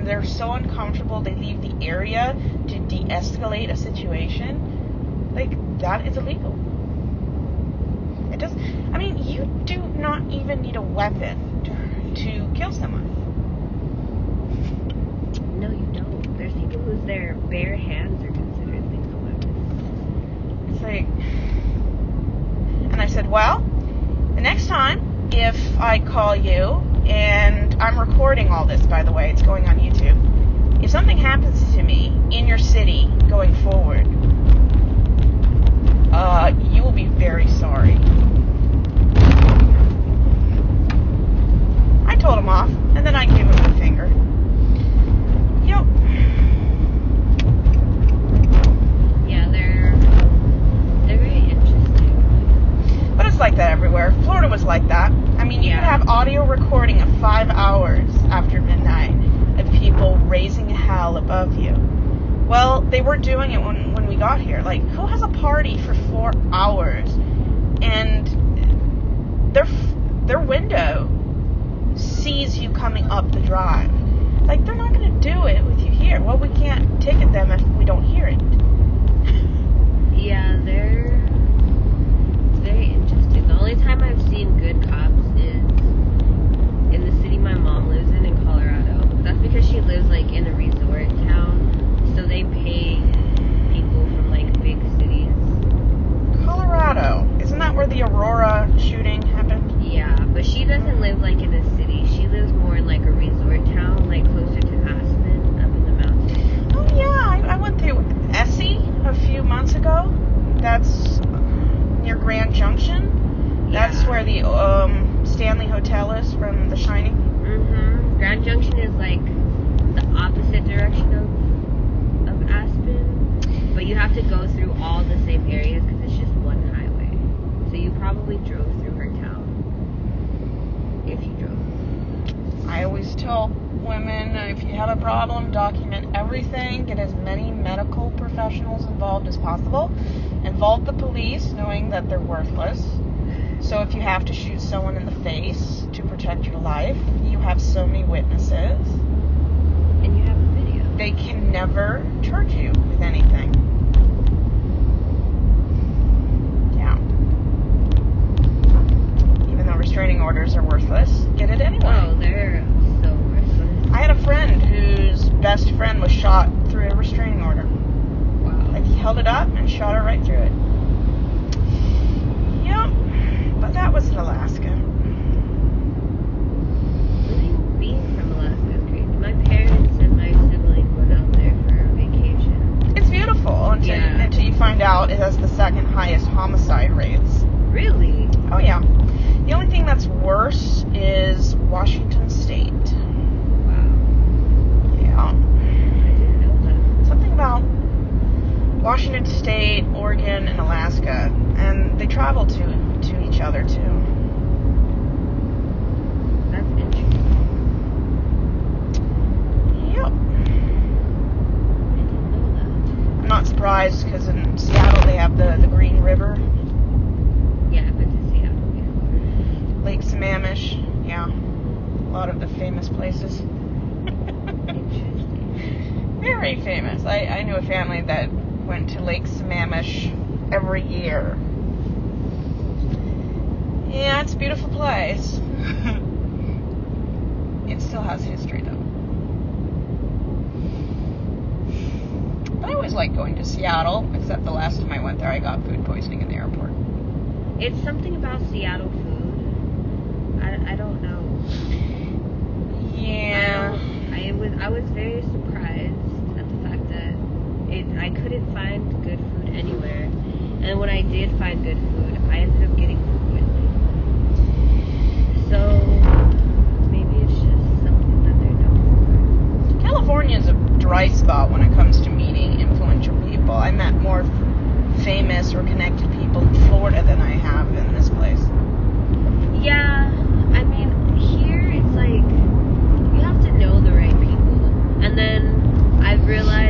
and they're so uncomfortable they leave the area to de-escalate a situation, like, that is illegal. It does. I mean, you do not even need a weapon to kill someone. No, you don't. There's people whose their bare hands are considered lethal weapons. It's like, and I said, well, the next time if I call you, and I'm recording all this, by the way, it's going on YouTube. If something happens to me in your city going forward, you will be very sorry. I told him off, and then I gave him the finger. Yep. Yeah, they're very interesting. But it's like that everywhere. Florida was like that. I mean, you could have audio recording of 5 hours after midnight of people raising hell above you. Well, they were doing it when we got here. Like, who has a party for 4 hours and their window sees you coming up the drive? Like, they're not going to do it with you here. Well, we can't ticket them if we don't hear it. Yeah, it's very interesting. The only time I've seen good cops is in the city my mom lives in Colorado. That's because she lives, like, in a resort town, so they pay people from, like, big cities. Colorado. Isn't that where the Aurora shooting happened? Yeah, but she doesn't live, like, in a city. She lives more in, like, a resort town, like, closer to Aspen, up in the mountains. Oh, yeah. I went through Essie a few months ago. That's near Grand Junction. That's where the Stanley Hotel is from The Shining. Mm-hmm. Grand Junction is, like, the opposite direction of Aspen. But you have to go through all the same areas because it's just one highway. So you probably drove through her town. If you drove. I always tell women, if you have a problem, document everything. Get as many medical professionals involved as possible. Involve the police, knowing that they're worthless. So if you have to shoot someone in the face to protect your life, you have so many witnesses. And you have a video. They can never charge you with anything. Yeah. Even though restraining orders are worthless, get it anyway. Oh, they're so worthless. I had a friend whose best friend was shot through a restraining order. Wow. Like, he held it up and shot her right through it. Yep. But that was in Alaska. Being from Alaska is crazy. My parents and my sibling went out there for a vacation. It's beautiful until you find out it has the second highest homicide rates. Really? Oh, yeah. The only thing that's worse is Washington State. Wow. Yeah. I didn't know that. Something about Washington State, Oregon, and Alaska. And they travel to each other, too. That's interesting. Yep. I didn't know that. I'm not surprised, because in Seattle they have the Green River. Yeah, I've been to Seattle before. Lake Sammamish. Yeah. A lot of the famous places. Interesting. Very famous. I knew a family that went to Lake Sammamish every year. Yeah, it's a beautiful place. It still has history, though. But I always like going to Seattle, except the last time I went there, I got food poisoning in the airport. It's something about Seattle food. I don't know. Yeah. I was very surprised at the fact that I couldn't find good food anywhere. And when I did find good food, I ended up getting food poisoning. So maybe it's just something that they're known for. California is a dry spot when it comes to meeting influential people. I met more famous or connected people in Florida than I have in this place. Yeah, I mean, here it's like you have to know the right people. And then I've realized